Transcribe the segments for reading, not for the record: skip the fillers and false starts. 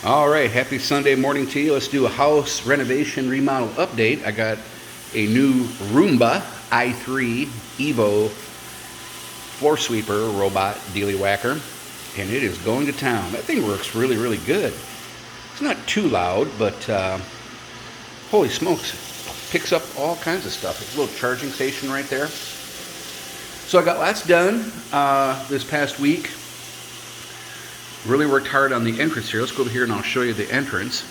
All right, happy Sunday morning to you. Let's do a house renovation remodel update. I got a new Roomba i3 Evo floor sweeper robot dealy whacker, and it is going to town. That thing works really, really good. It's not too loud, but holy smokes, picks up all kinds of stuff. It's a little charging station right there. So I got lots done this past week. Really worked hard on the entrance here. Let's go over here and I'll show you the entrance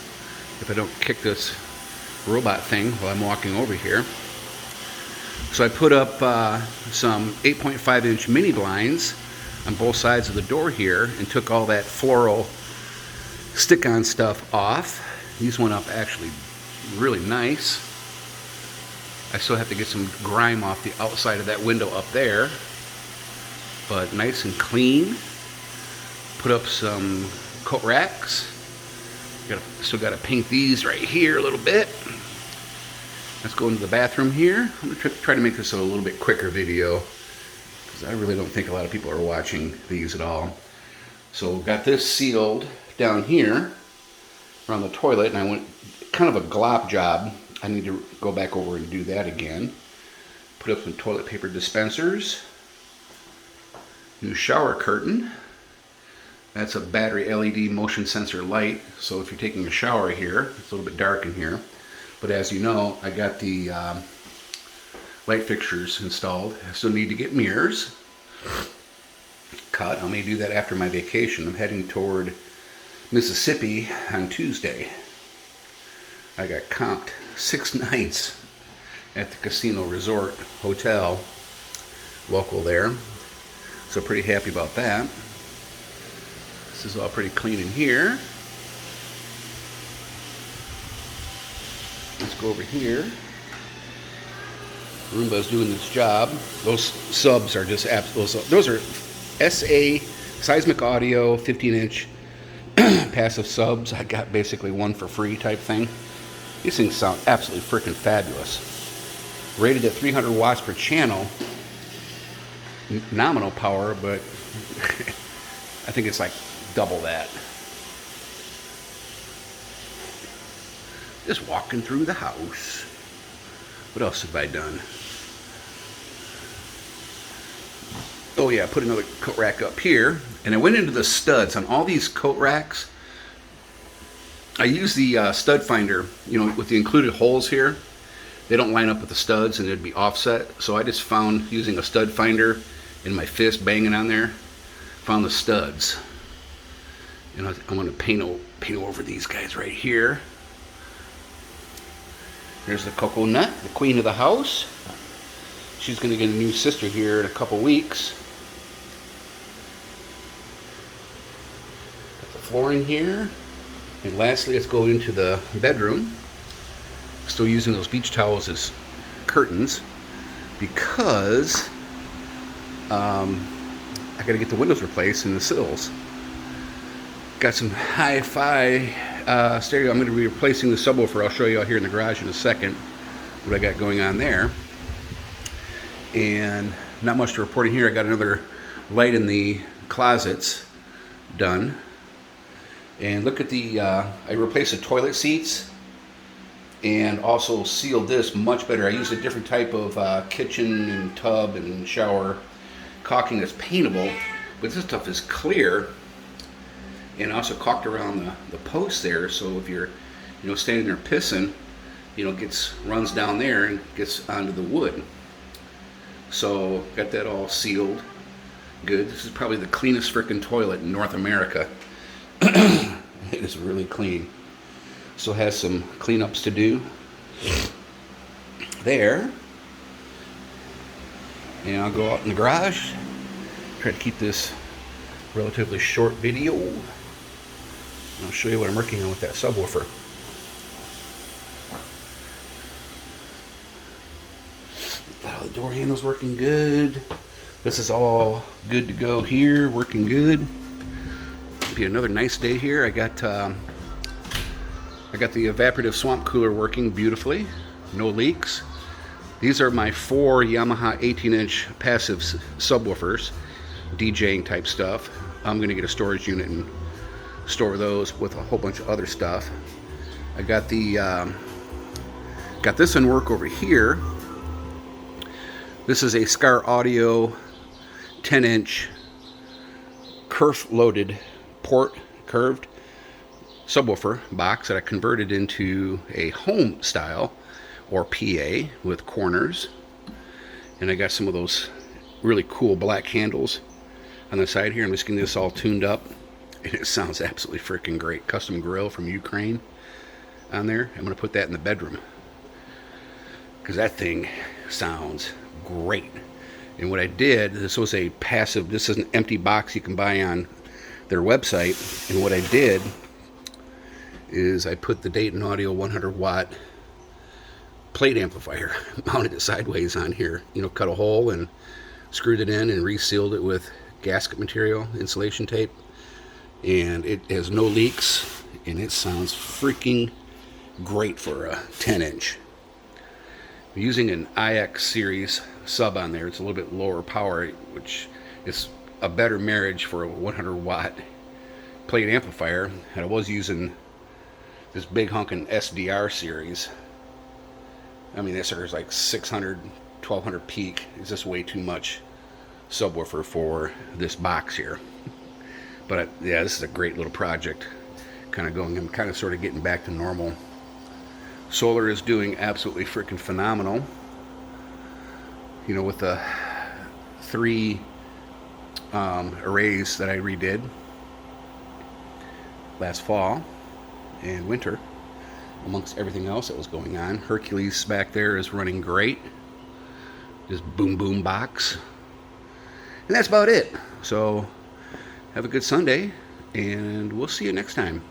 if I don't kick this robot thing while I'm walking over here. So I put up some 8.5-inch mini blinds on both sides of the door here and took all that floral stick-on stuff off. These went up actually really nice. I still have to get some grime off the outside of that window up there, but nice and clean. Put up some coat racks. Still got to paint these right here a little bit. Let's go into the bathroom here. I'm going to try to make this a little bit quicker video because I really don't think a lot of people are watching these at all. So got this sealed down here around the toilet, and I went kind of a glop job. I need to go back over and do that again. Put up some toilet paper dispensers. New shower curtain. That's a battery LED motion sensor light, so if you're taking a shower here, it's a little bit dark in here. But as you know, I got the light fixtures installed. I still need to get mirrors cut. I may do that after my vacation. I'm heading toward Mississippi on Tuesday. I got comped 6 nights at the Casino Resort Hotel, local there. So pretty happy about that. This is all pretty clean in here. Let's go over here. Roomba's doing this job. Those subs are just those are SA seismic audio 15-inch passive subs. I got basically one for free type thing. These things sound absolutely freaking fabulous. Rated at 300 watts per channel. Nominal power, but I think it's like double that. Just walking through the house. What else have I done? Oh yeah, I put another coat rack up here, and I went into the studs on all these coat racks. I use the stud finder, you know, with the included holes here. They don't line up with the studs and it'd be offset. So I just found, using a stud finder in my fist banging on there, found the studs. And I'm going to paint over these guys right here. There's the coconut, the queen of the house. She's going to get a new sister here in a couple weeks. Got the flooring here. And lastly, let's go into the bedroom. Still using those beach towels as curtains because I got to get the windows replaced and the sills. Got some hi-fi stereo. I'm going to be replacing the subwoofer. I'll show you out here in the garage in a second what I got going on there. And not much to report in here. I got another light in the closets done. And look at the, I replaced the toilet seats and also sealed this much better. I used a different type of kitchen and tub and shower caulking that's paintable, but this stuff is clear. And also caulked around the post there, so if you're, you know, standing there pissing, you know, runs down there and gets onto the wood. So got that all sealed. Good. This is probably the cleanest frickin' toilet in North America. It is really clean. Still has some cleanups to do there. And I'll go out in the garage. Try to keep this relatively short video. I'll show you what I'm working on with that subwoofer. The door handle's working good. This is all good to go here, working good. It'll be another nice day here. I got the evaporative swamp cooler working beautifully. No leaks. These are my 4 Yamaha 18-inch passive subwoofers, DJing type stuff. I'm going to get a storage unit and store those with a whole bunch of other stuff. I got the got this in work over here. This is a Scar Audio 10-inch kerf-loaded curved subwoofer box that I converted into a home style or PA with corners. And I got some of those really cool black handles on the side here. I'm just getting this all tuned up, and it sounds absolutely freaking great. Custom grill from Ukraine on there. I'm going to put that in the bedroom because that thing sounds great. And what I did, this was a passive, this is an empty box you can buy on their website. And what I did is I put the Dayton Audio 100 watt plate amplifier, mounted it sideways on here, you know, cut a hole and screwed it in and resealed it with gasket material, insulation tape, and it has no leaks, and it sounds freaking great for a 10-inch. I'm using an IX series sub on there. It's a little bit lower power, which is a better marriage for a 100 watt plate amplifier, and I was using this big hunkin' SDR series. I mean, this is like 600, 1200 peak. It's just way too much subwoofer for this box here. But yeah, this is a great little project. I'm kind of sort of getting back to normal. Solar is doing absolutely freaking phenomenal. You know, with the 3 arrays that I redid last fall and winter, amongst everything else that was going on. Hercules back there is running great. Just boom boom box. And that's about it. So have a good Sunday, and we'll see you next time.